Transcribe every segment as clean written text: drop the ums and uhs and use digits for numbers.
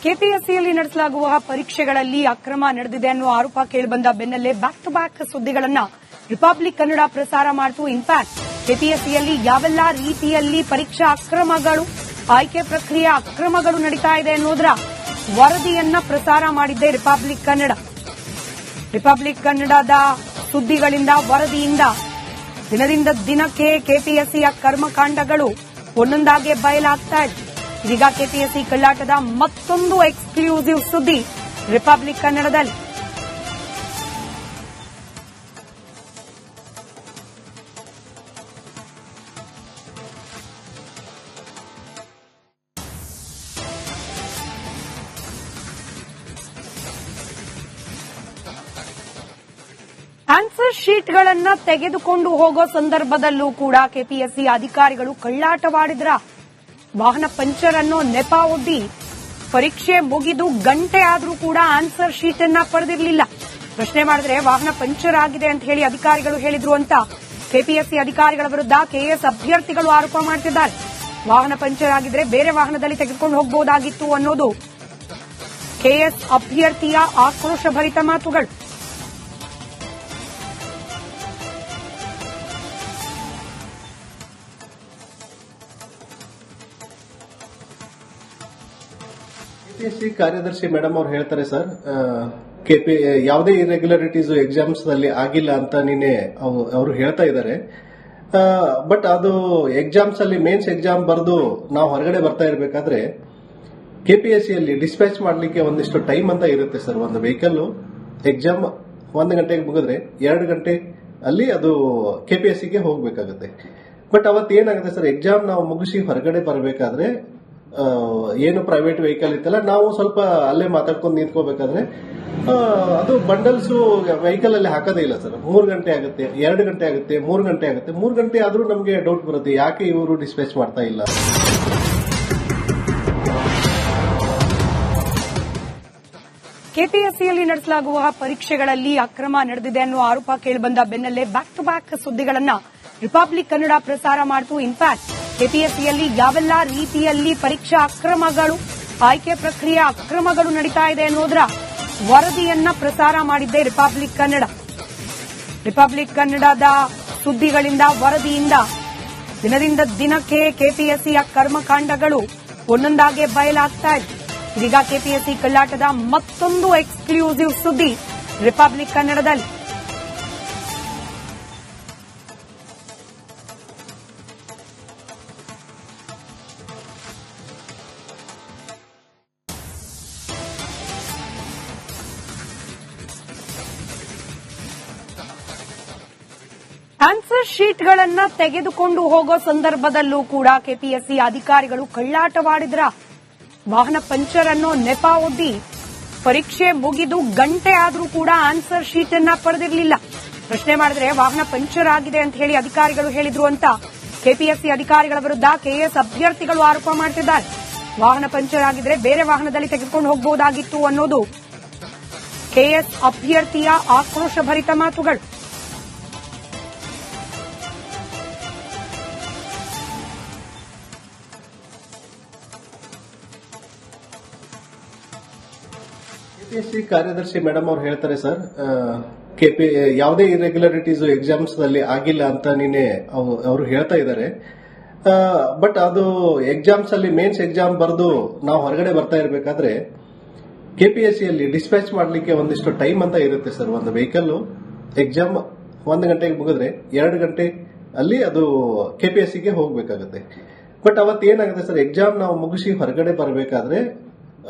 ಕೆಪಿಎಸ್ಸಿಯಲ್ಲಿ ನಡೆಸಲಾಗುವ ಪರೀಕ್ಷೆಗಳಲ್ಲಿ ಅಕ್ರಮ ನಡೆದಿದೆ ಅನ್ನುವ ಆರೋಪ ಕೇಳಿಬಂದ ಬೆನ್ನಲ್ಲೇ ಬ್ಯಾಕ್ ಟು ಬ್ಯಾಕ್ ಸುದ್ದಿಗಳನ್ನು ರಿಪಬ್ಲಿಕ್ ಕನ್ನಡ ಪ್ರಸಾರ ಮಾಡಿತು. ಇನ್ಫ್ಯಾಕ್ಟ್ ಕೆಪಿಎಸ್ಸಿಯಲ್ಲಿ ಯಾವೆಲ್ಲಾ ರೀತಿಯಲ್ಲಿ ಪರೀಕ್ಷಾ ಅಕ್ರಮಗಳು, ಆಯ್ಕೆ ಪ್ರಕ್ರಿಯೆ ಅಕ್ರಮಗಳು ನಡೀತಾ ಇದೆ ಅನ್ನೋದರ ವರದಿಯನ್ನ ಪ್ರಸಾರ ಮಾಡಿದ್ದೆ ರಿಪಬ್ಲಿಕ್ ಕನ್ನಡ. ರಿಪಬ್ಲಿಕ್ ಕನ್ನಡದ ಸುದ್ದಿಗಳಿಂದ, ವರದಿಯಿಂದ ದಿನದಿಂದ ದಿನಕ್ಕೆ ಕೆಪಿಎಸ್ಸಿಯ ಕರ್ಮಕಾಂಡಗಳು ಒಂದೊಂದಾಗಿ ಬಯಲಾಗ್ತಾ ಇದೆ. ಇದೀಗ ಕೆಪಿಎಸ್ಸಿ ಕಳ್ಳಾಟದ ಮತ್ತೊಂದು ಎಕ್ಸ್ಕ್ಲೂಸಿವ್ ಸುದ್ದಿ ರಿಪಬ್ಲಿಕ್ ಕನ್ನಡದಲ್ಲಿ. ಆನ್ಸರ್ ಶೀಟ್ಗಳನ್ನ ತೆಗೆದುಕೊಂಡು ಹೋಗೋ ಸಂದರ್ಭದಲ್ಲೂ ಕೂಡ ಕೆಪಿಎಸ್ಸಿ ಅಧಿಕಾರಿಗಳು ಕಳ್ಳಾಟವಾಡಿದ್ರ. ವಾಹನ ಪಂಚರ್ ಅನ್ನೋ ನೆಪ ಒಡ್ಡಿ ಪರೀಕ್ಷೆ ಮುಗಿದು ಗಂಟೆ ಆದ್ರೂ ಕೂಡ ಆನ್ಸರ್ ಶೀಟ್ ಅನ್ನ ಪಡೆದಿರಲಿಲ್ಲ. ಪ್ರಶ್ನೆ ಮಾಡಿದ್ರೆ ವಾಹನ ಪಂಚರ್ ಆಗಿದೆ ಅಂತ ಹೇಳಿ ಅಧಿಕಾರಿಗಳು ಹೇಳಿದ್ರು ಅಂತ ಕೆಪಿಎಸ್ಸಿ ಅಧಿಕಾರಿಗಳ ವಿರುದ್ಧ ಕೆಎಎಸ್ ಅಭ್ಯರ್ಥಿಗಳು ಆರೋಪ ಮಾಡುತ್ತಿದ್ದಾರೆ. ವಾಹನ ಪಂಚರ್ ಆಗಿದ್ರೆ ಬೇರೆ ವಾಹನದಲ್ಲಿ ತೆಗೆದುಕೊಂಡು ಹೋಗಬಹುದಾಗಿತ್ತು ಅನ್ನೋದು ಕೆಎಎಸ್ ಅಭ್ಯರ್ಥಿಯ ಆಕ್ರೋಶಭರಿತ ಮಾತುಗಳು. ಕೆಪಿಎಸ್ಸಿ ಕಾರ್ಯದರ್ಶಿ ಮೇಡಮ್ ಅವ್ರು ಹೇಳ್ತಾರೆ, ಸರ್ ಯಾವುದೇ ಇರೆಗ್ಯುಲರಿಟೀಸ್ ಎಕ್ಸಾಮ್ಸ್ ನಲ್ಲಿ ಆಗಿಲ್ಲ ಅಂತ ನಿನ್ನೆ ಅವರು ಹೇಳ್ತಾ ಇದ್ದಾರೆ. ಬಟ್ ಅದು ಎಕ್ಸಾಮ್ಸ್ ಅಲ್ಲಿ ಮೇನ್ಸ್ ಎಕ್ಸಾಮ್ ಬರೆದು ನಾವು ಹೊರಗಡೆ ಬರ್ತಾ ಇರಬೇಕಾದ್ರೆ ಕೆಪಿಎಸ್ಸಿಯಲ್ಲಿ ಡಿಸ್ಪ್ಯಾಚ್ ಮಾಡ್ಲಿಕ್ಕೆ ಒಂದಿಷ್ಟು ಟೈಮ್ ಅಂತ ಇರುತ್ತೆ ಸರ್. ಒಂದು ವೆಹಿಕಲ್ ಎಕ್ಸಾಮ್ 1 ಗಂಟೆಗೆ ಮುಗಿದ್ರೆ 2 ಗಂಟೆ ಅಲ್ಲಿ ಅದು ಕೆಪಿಎಸ್ಸಿಗೆ ಹೋಗ್ಬೇಕಾಗುತ್ತೆ. ಬಟ್ ಅವತ್ತು ಏನಾಗುತ್ತೆ ಸರ್, ಎಕ್ಸಾಮ್ ನಾವು ಮುಗಿಸಿ ಹೊರಗಡೆ ಬರಬೇಕಾದ್ರೆ ಏನು ಪ್ರೈವೇಟ್ ವೆಹಿಕಲ್ ಇತ್ತಲ್ಲ, ನಾವು ಸ್ವಲ್ಪ ಅಲ್ಲೇ ಮಾತಾಡ್ಕೊಂಡು ನಿಂತ್ಕೋಬೇಕಾದ್ರೆ ಅದು ಬಂಡಲ್ಸ್ ವೆಹಿಕಲ್ ಅಲ್ಲಿ ಹಾಕೋದೇ ಇಲ್ಲ ಸರ್. 3 ಗಂಟೆ ಆಗುತ್ತೆ, 2 ಗಂಟೆ ಆಗುತ್ತೆ, 3 ಗಂಟೆ ಆಗುತ್ತೆ. 3 ಗಂಟೆ ಆದ್ರೂ ನಮಗೆ ಡೌಟ್ ಬರುತ್ತೆ, ಯಾಕೆ ಇವರು ಡಿಸ್ಪ್ಯಾಚ್ ಮಾಡ್ತಾ ಇಲ್ಲ. ಕೆಪಿಎಸ್ಸಿಯಲ್ಲಿ ನಡೆಸಲಾಗುವ ಪರೀಕ್ಷೆಗಳಲ್ಲಿ ಅಕ್ರಮ ನಡೆದಿದೆ ಅನ್ನುವ ಆರೋಪ ಕೇಳಿಬಂದ ಬೆನ್ನಲ್ಲೇ ಬ್ಯಾಕ್ ಟು ಬ್ಯಾಕ್ ಸುದ್ದಿಗಳನ್ನು ರಿಪಬ್ಲಿಕ್ ಕನ್ನಡ ಪ್ರಸಾರ ಮಾಡಿತು. ಇನ್ಫ್ಯಾಕ್ಟ್ ಕೆಪಿಎಸ್ಸಿಯಲ್ಲಿ ಯಾವೆಲ್ಲಾ ರೀತಿಯಲ್ಲಿ ಪರೀಕ್ಷಾ ಅಕ್ರಮಗಳು, ಆಯ್ಕೆ ಪ್ರಕ್ರಿಯೆ ಅಕ್ರಮಗಳು ನಡೀತಾ ಇದೆ ಅನ್ನೋದರ ವರದಿಯನ್ನ ಪ್ರಸಾರ ಮಾಡಿದ್ದೆ ರಿಪಬ್ಲಿಕ್ ಕನ್ನಡ. ರಿಪಬ್ಲಿಕ್ ಕನ್ನಡದ ಸುದ್ದಿಗಳಿಂದ, ವರದಿಯಿಂದ ದಿನದಿಂದ ದಿನಕ್ಕೆ ಕೆಪಿಎಸ್ಸಿಯ ಕರ್ಮಕಾಂಡಗಳು ಒಂದೊಂದಾಗಿ ಬಯಲಾಗ್ತಾ ಇದೆ. ಇದೀಗ ಕೆಪಿಎಸ್ಸಿ ಕಳ್ಳಾಟದ ಮತ್ತೊಂದು ಎಕ್ಸ್ಕ್ಲೂಸಿವ್ ಸುದ್ದಿ ರಿಪಬ್ಲಿಕ್ ಕನ್ನಡದಲ್ಲಿ. ಆನ್ಸರ್ ಶೀಟ್ಗಳನ್ನ ತೆಗೆದುಕೊಂಡು ಹೋಗೋ ಸಂದರ್ಭದಲ್ಲೂ ಕೂಡ ಕೆಪಿಎಸ್ಸಿ ಅಧಿಕಾರಿಗಳು ಕಳ್ಳಾಟವಾಡಿದ್ರ. ವಾಹನ ಪಂಚರ್ ಅನ್ನೋ ನೆಪ ಒಡ್ಡಿ ಪರೀಕ್ಷೆ ಮುಗಿದು ಗಂಟೆ ಆದ್ರೂ ಕೂಡ ಆನ್ಸರ್ ಶೀಟ್ ಅನ್ನ ಪಡೆದಿರಲಿಲ್ಲ. ಪ್ರಶ್ನೆ ಮಾಡಿದ್ರೆ ವಾಹನ ಪಂಚರ್ ಆಗಿದೆ ಅಂತ ಹೇಳಿ ಅಧಿಕಾರಿಗಳು ಹೇಳಿದ್ರು ಅಂತ ಕೆಪಿಎಸ್ಸಿ ಅಧಿಕಾರಿಗಳ ವಿರುದ್ಧ ಕೆಎಎಸ್ ಅಭ್ಯರ್ಥಿಗಳು ಆರೋಪ ಮಾಡುತ್ತಿದ್ದಾರೆ. ವಾಹನ ಪಂಚರ್ ಆಗಿದ್ರೆ ಬೇರೆ ವಾಹನದಲ್ಲಿ ತೆಗೆದುಕೊಂಡು ಹೋಗಬಹುದಾಗಿತ್ತು ಅನ್ನೋದು ಕೆಎಎಸ್ ಅಭ್ಯರ್ಥಿಯ ಆಕ್ರೋಶಭರಿತ ಮಾತುಗಳು. ಕೆಪಿಎಸ್ಸಿ ಕಾರ್ಯದರ್ಶಿ ಮೇಡಮ್ ಅವ್ರು ಹೇಳ್ತಾರೆ, ಸರ್ ಯಾವುದೇ ಇರೆಗ್ಯುಲರಿಟೀಸ್ ಎಕ್ಸಾಮ್ಸ್ ನಲ್ಲಿ ಆಗಿಲ್ಲ ಅಂತ ನಿನ್ನೆ ಅವರು ಹೇಳ್ತಾ ಇದ್ದಾರೆ. ಬಟ್ ಅದು ಎಕ್ಸಾಮ್ಸ್ ಅಲ್ಲಿ ಮೇನ್ಸ್ ಎಕ್ಸಾಮ್ ಬರೆದು ನಾವು ಹೊರಗಡೆ ಬರ್ತಾ ಇರಬೇಕಾದ್ರೆ ಕೆಪಿಎಸ್ಸಿಯಲ್ಲಿ ಡಿಸ್ಪ್ಯಾಚ್ ಮಾಡ್ಲಿಕ್ಕೆ ಒಂದಿಷ್ಟು ಟೈಮ್ ಅಂತ ಇರುತ್ತೆ ಸರ್. ಒಂದು ವೆಹಿಕಲ್ ಎಕ್ಸಾಮ್ 1 ಗಂಟೆಗೆ ಮುಗಿದ್ರೆ 2 ಗಂಟೆ ಅಲ್ಲಿ ಅದು ಕೆಪಿಎಸ್ಸಿಗೆ ಹೋಗ್ಬೇಕಾಗುತ್ತೆ. ಬಟ್ ಅವತ್ತು ಏನಾಗುತ್ತೆ ಸರ್, ಎಕ್ಸಾಮ್ ನಾವು ಮುಗಿಸಿ ಹೊರಗಡೆ ಬರಬೇಕಾದ್ರೆ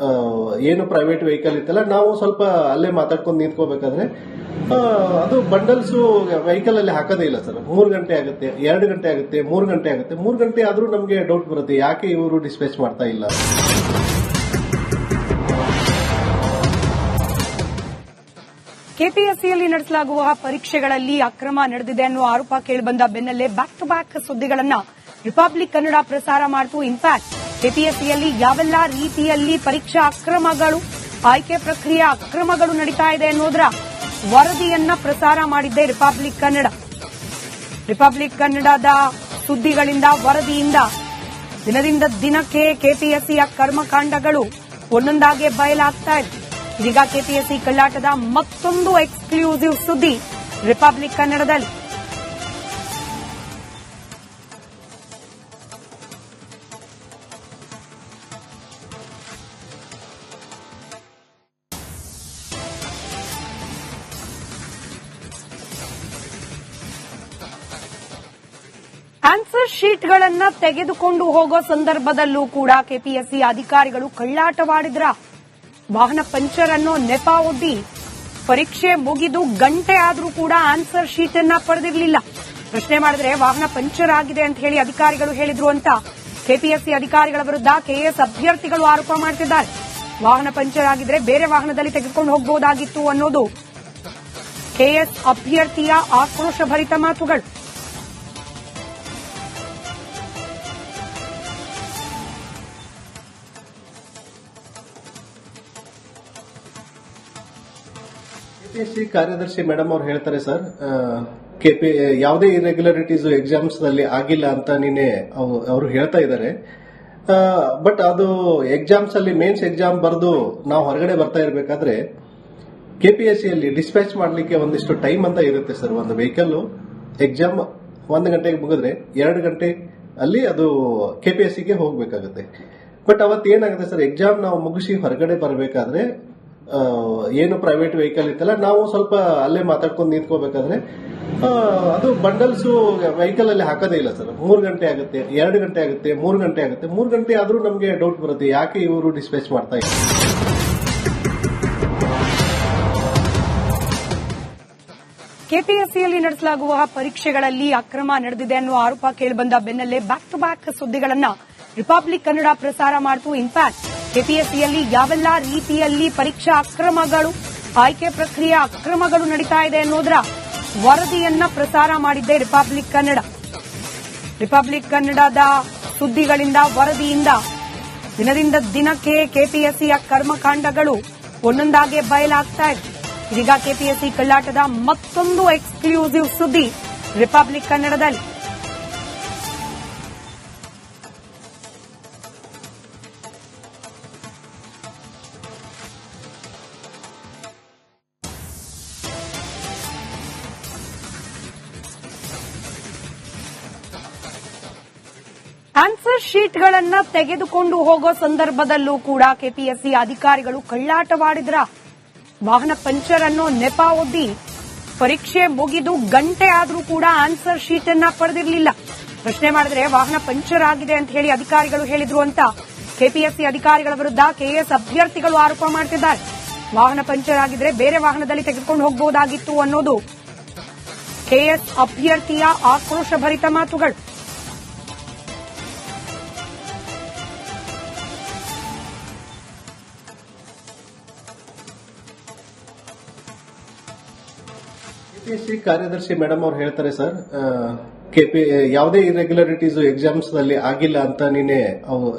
ಏನು ಪ್ರೈವೇಟ್ ವೆಹಿಕಲ್ ಇತ್ತಲ್ಲ, ನಾವು ಸ್ವಲ್ಪ ಅಲ್ಲೇ ಮಾತಾಡ್ಕೊಂಡು ನಿಂತ್ಕೋಬೇಕಾದ್ರೆ ಅದು ಬಂಡಲ್ಸ್ ವೆಹಿಕಲ್ ಅಲ್ಲಿ ಹಾಕೋದೇ ಇಲ್ಲ ಸರ್. 3 ಗಂಟೆ ಆಗುತ್ತೆ, 2 ಗಂಟೆ ಆಗುತ್ತೆ, 3 ಗಂಟೆ ಆಗುತ್ತೆ. 3 ಗಂಟೆ ಆದ್ರೂ ನಮಗೆ ಡೌಟ್ ಬರುತ್ತೆ, ಯಾಕೆ ಇವರು ಡಿಸ್ಪ್ಯಾಚ್ ಮಾಡ್ತಾ ಇಲ್ಲ. ಕೆಪಿಎಸ್ಸಿಯಲ್ಲಿ ನಡೆಸಲಾಗುವ ಪರೀಕ್ಷೆಗಳಲ್ಲಿ ಅಕ್ರಮ ನಡೆದಿದೆ ಅನ್ನುವ ಆರೋಪ ಕೇಳಿಬಂದ ಬೆನ್ನಲ್ಲೇ ಬ್ಯಾಕ್ ಟು ಬ್ಯಾಕ್ ಸುದ್ದಿಗಳನ್ನು ರಿಪಬ್ಲಿಕ್ ಕನ್ನಡ ಪ್ರಸಾರ ಮಾಡಿತು. ಇನ್ಫ್ಯಾಕ್ಟ್ ಕೆಪಿಎಸ್ಸಿಯಲ್ಲಿ ಯಾವೆಲ್ಲಾ ರೀತಿಯಲ್ಲಿ ಪರೀಕ್ಷಾ ಅಕ್ರಮಗಳು, ಆಯ್ಕೆ ಪ್ರಕ್ರಿಯೆ ಅಕ್ರಮಗಳು ನಡೀತಾ ಇದೆ ಅನ್ನೋದರ ವರದಿಯನ್ನ ಪ್ರಸಾರ ಮಾಡಿದ್ದೆ ರಿಪಬ್ಲಿಕ್ ಕನ್ನಡ. ರಿಪಬ್ಲಿಕ್ ಕನ್ನಡದ ಸುದ್ದಿಗಳಿಂದ, ವರದಿಯಿಂದ ದಿನದಿಂದ ದಿನಕ್ಕೆ ಕೆಪಿಎಸ್ಸಿಯ ಕರ್ಮಕಾಂಡಗಳು ಒಂದೊಂದಾಗೆ ಬಯಲಾಗ್ತಾ ಇದೆ. ಇದೀಗ ಕೆಪಿಎಸ್ಸಿ ಕಳ್ಳಾಟದ ಮತ್ತೊಂದು ಎಕ್ಸ್ಕ್ಲೂಸಿವ್ ಸುದ್ದಿ ರಿಪಬ್ಲಿಕ್ ಕನ್ನಡದಲ್ಲಿ. ಆನ್ಸರ್ ಶೀಟ್ಗಳನ್ನ ತೆಗೆದುಕೊಂಡು ಹೋಗೋ ಸಂದರ್ಭದಲ್ಲೂ ಕೂಡ ಕೆಪಿಎಸ್ಸಿ ಅಧಿಕಾರಿಗಳು ಕಳ್ಳಾಟವಾಡಿದ್ರ. ವಾಹನ ಪಂಚರ್ ಅನ್ನೋ ನೆಪ ಒಡ್ಡಿ ಪರೀಕ್ಷೆ ಮುಗಿದು ಗಂಟೆ ಆದ್ರೂ ಕೂಡ ಆನ್ಸರ್ ಶೀಟ್ ಅನ್ನ ಪಡೆದಿರಲಿಲ್ಲ. ಪ್ರಶ್ನೆ ಮಾಡಿದ್ರೆ ವಾಹನ ಪಂಚರ್ ಆಗಿದೆ ಅಂತ ಹೇಳಿ ಅಧಿಕಾರಿಗಳು ಹೇಳಿದ್ರು ಅಂತ ಕೆಪಿಎಸ್ಸಿ ಅಧಿಕಾರಿಗಳ ವಿರುದ್ಧ ಕೆಎಎಸ್ ಅಭ್ಯರ್ಥಿಗಳು ಆರೋಪ ಮಾಡ್ತಿದ್ದಾರೆ. ವಾಹನ ಪಂಚರ್ ಆಗಿದ್ರೆ ಬೇರೆ ವಾಹನದಲ್ಲಿ ತೆಗೆದುಕೊಂಡು ಹೋಗಬಹುದಾಗಿತ್ತು ಅನ್ನೋದು ಕೆಎಎಸ್ ಅಭ್ಯರ್ಥಿಯ ಆಕ್ರೋಶಭರಿತ ಮಾತುಗಳು. ಕೆಪಿಎಸ್ಸಿ ಕಾರ್ಯದರ್ಶಿ ಮೇಡಮ್ ಅವ್ರು ಹೇಳ್ತಾರೆ ಸರ್, ಯಾವುದೇ ಇರೆಗ್ಯುಲರಿಟೀಸ್ ಎಕ್ಸಾಮ್ಸ್ ನಲ್ಲಿ ಆಗಿಲ್ಲ ಅಂತ ನಿನ್ನೆ ಅವರು ಹೇಳ್ತಾ ಇದ್ದಾರೆ. ಬಟ್ ಅದು ಎಕ್ಸಾಮ್ಸ್ ಅಲ್ಲಿ ಮೇನ್ಸ್ ಎಕ್ಸಾಮ್ ಬರೆದು ನಾವು ಹೊರಗಡೆ ಬರ್ತಾ ಇರಬೇಕಾದ್ರೆ ಕೆಪಿಎಸ್ಸಿಯಲ್ಲಿ ಡಿಸ್ಪ್ಯಾಚ್ ಮಾಡಲಿಕ್ಕೆ ಒಂದಿಷ್ಟು ಟೈಮ್ ಅಂತ ಇರುತ್ತೆ ಸರ್. ಒಂದು ವೆಹಿಕಲ್ ಎಕ್ಸಾಮ್ 1 ಗಂಟೆಗೆ ಮುಗಿದ್ರೆ 2 ಗಂಟೆ ಅಲ್ಲಿ ಅದು ಕೆಪಿಎಸ್ಸಿಗೆ ಹೋಗ್ಬೇಕಾಗುತ್ತೆ. ಬಟ್ ಅವತ್ತೇನಾಗುತ್ತೆ ಸರ್, ಎಕ್ಸಾಮ್ ನಾವು ಮುಗಿಸಿ ಹೊರಗಡೆ ಬರಬೇಕಾದ್ರೆ ಏನು ಪ್ರೈವೇಟ್ ವೆಹಿಕಲ್ ಇತ್ತಲ್ಲ, ನಾವು ಸ್ವಲ್ಪ ಅಲ್ಲೇ ಮಾತಾಡ್ಕೊಂಡು ನಿಂತ್ಕೋಬೇಕಾದ್ರೆ ಅದು ಬಂಡಲ್ಸ್ ವೆಹಿಕಲ್ ಅಲ್ಲಿ ಹಾಕೋದೇ ಇಲ್ಲ ಸರ್. 3 ಗಂಟೆ ಆಗುತ್ತೆ, 2 ಗಂಟೆ ಆಗುತ್ತೆ, 3 ಗಂಟೆ ಆಗುತ್ತೆ. 3 ಗಂಟೆ ಆದ್ರೂ ನಮಗೆ ಡೌಟ್ ಬರುತ್ತೆ, ಯಾಕೆ ಇವರು ಡಿಸ್ಪ್ಯಾಚ್ ಮಾಡ್ತಾ ಇಲ್ಲ. ಕೆಪಿಎಸ್ಸಿಯಲ್ಲಿ ನಡೆಸಲಾಗುವ ಪರೀಕ್ಷೆಗಳಲ್ಲಿ ಅಕ್ರಮ ನಡೆದಿದೆ ಅನ್ನುವ ಆರೋಪ ಕೇಳಿಬಂದ ಬೆನ್ನಲ್ಲೇ ಬ್ಯಾಕ್ ಟು ಬ್ಯಾಕ್ ಸುದ್ದಿಗಳನ್ನ ರಿಪಬ್ಲಿಕ್ ಕನ್ನಡ ಪ್ರಸಾರ ಮಾಡಿತು. ಇನ್ಫ್ಯಾಕ್ಟ್ ಕೆಪಿಎಸ್ಸಿಯಲ್ಲಿ ಯಾವೆಲ್ಲ ರೀತಿಯಲ್ಲಿ ಪರೀಕ್ಷಾ ಅಕ್ರಮಗಳು, ಆಯ್ಕೆ ಪ್ರಕ್ರಿಯೆ ಅಕ್ರಮಗಳು ನಡೀತಾ ಇದೆ ಅನ್ನೋದರ ವರದಿಯನ್ನ ಪ್ರಸಾರ ಮಾಡಿದ್ದೆ ರಿಪಬ್ಲಿಕ್ ಕನ್ನಡ. ರಿಪಬ್ಲಿಕ್ ಕನ್ನಡದ ಸುದ್ದಿಗಳಿಂದ, ವರದಿಯಿಂದ ದಿನದಿಂದ ದಿನಕ್ಕೆ ಕೆಪಿಎಸ್ಸಿಯ ಕರ್ಮಕಾಂಡಗಳು ಒಂದೊಂದಾಗೆ ಬಯಲಾಗ್ತಾ ಇದೆ. ಇದೀಗ ಕೆಪಿಎಸ್ಸಿ ಕಳ್ಳಾಟದ ಮತ್ತೊಂದು ಎಕ್ಸ್ಕ್ಲೂಸಿವ್ ಸುದ್ದಿ ರಿಪಬ್ಲಿಕ್ ಕನ್ನಡದಲ್ಲಿ. ಆನ್ಸರ್ ಶೀಟ್ಗಳನ್ನ ತೆಗೆದುಕೊಂಡು ಹೋಗೋ ಸಂದರ್ಭದಲ್ಲೂ ಕೂಡ ಕೆಪಿಎಸ್ಸಿ ಅಧಿಕಾರಿಗಳು ಕಳ್ಳಾಟವಾಡಿದ್ರ. ವಾಹನ ಪಂಚರ್ ಅನ್ನೋ ನೆಪ ಒಡ್ಡಿ ಪರೀಕ್ಷೆ ಮುಗಿದು ಗಂಟೆ ಆದ್ರೂ ಕೂಡ ಆನ್ಸರ್ ಶೀಟ್ ಅನ್ನ ಪಡೆದಿರಲಿಲ್ಲ. ಪ್ರಶ್ನೆ ಮಾಡಿದ್ರೆ ವಾಹನ ಪಂಚರ್ ಆಗಿದೆ ಅಂತ ಹೇಳಿ ಅಧಿಕಾರಿಗಳು ಹೇಳಿದ್ರು ಅಂತ ಕೆಪಿಎಸ್ಸಿ ಅಧಿಕಾರಿಗಳ ವಿರುದ್ಧ ಕೆಎಎಸ್ ಅಭ್ಯರ್ಥಿಗಳು ಆರೋಪ ಮಾಡ್ತಿದ್ದಾರೆ. ವಾಹನ ಪಂಚರ್ ಆಗಿದ್ರೆ ಬೇರೆ ವಾಹನದಲ್ಲಿ ತೆಗೆದುಕೊಂಡು ಹೋಗಬಹುದಾಗಿತ್ತು ಅನ್ನೋದು ಕೆಎಎಸ್ ಅಭ್ಯರ್ಥಿಯ ಆಕ್ರೋಶಭರಿತ ಮಾತುಗಳು. ಕೆಪಿಎಸ್ಸಿ ಕಾರ್ಯದರ್ಶಿ ಮೇಡಮ್ ಅವ್ರು ಹೇಳ್ತಾರೆ ಸರ್, ಯಾವುದೇ ಇರೆಗ್ಯುಲರಿಟೀಸ್ ಎಕ್ಸಾಮ್ಸ್ ನಲ್ಲಿ ಆಗಿಲ್ಲ ಅಂತ ನಿನ್ನೆ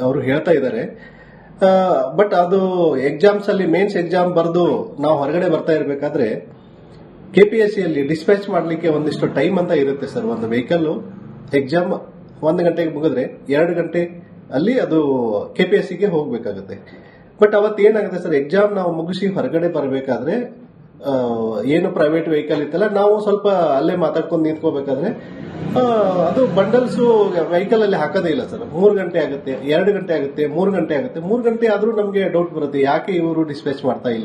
ಅವರು ಹೇಳ್ತಾ ಇದ್ದಾರೆ. ಬಟ್ ಅದು ಎಕ್ಸಾಮ್ಸ್ ಅಲ್ಲಿ ಮೇನ್ಸ್ ಎಕ್ಸಾಮ್ ಬರೆದು ನಾವು ಹೊರಗಡೆ ಬರ್ತಾ ಇರಬೇಕಾದ್ರೆ ಕೆಪಿಎಸ್ಸಿಯಲ್ಲಿ ಡಿಸ್ಪ್ಯಾಚ್ ಮಾಡಲಿಕ್ಕೆ ಒಂದಿಷ್ಟು ಟೈಮ್ ಅಂತ ಇರುತ್ತೆ ಸರ್. ಒಂದು ವೆಹಿಕಲ್ ಎಕ್ಸಾಮ್ 1 ಗಂಟೆಗೆ ಮುಗಿದ್ರೆ 2 ಗಂಟೆ ಅಲ್ಲಿ ಅದು ಕೆಪಿಎಸ್ಸಿಗೆ ಹೋಗ್ಬೇಕಾಗುತ್ತೆ. ಬಟ್ ಅವತ್ತೇನಾಗುತ್ತೆ ಸರ್, ಎಕ್ಸಾಮ್ ನಾವು ಮುಗಿಸಿ ಹೊರಗಡೆ ಬರಬೇಕಾದ್ರೆ ಏನು ಪ್ರೈವೇಟ್ ವೆಹಿಕಲ್ ಇತ್ತಲ್ಲ, ನಾವು ಸ್ವಲ್ಪ ಅಲ್ಲೇ ಮಾತಾಡ್ಕೊಂಡು ನಿಂತ್ಕೋಬೇಕಾದ್ರೆ ಅದು ಬಂಡಲ್ಸ್ ವೆಹಿಕಲ್ ಅಲ್ಲಿ ಹಾಕೋದೇ ಇಲ್ಲ ಸರ್. 3 ಗಂಟೆ ಆಗುತ್ತೆ, 2 ಗಂಟೆ ಆಗುತ್ತೆ, 3 ಗಂಟೆ ಆಗುತ್ತೆ. 3 ಗಂಟೆ ಆದ್ರೂ ನಮಗೆ ಡೌಟ್ ಬರುತ್ತೆ, ಯಾಕೆ ಇವರು ಡಿಸ್ಪ್ಯಾಚ್ ಮಾಡ್ತಾ ಇಲ್ಲ.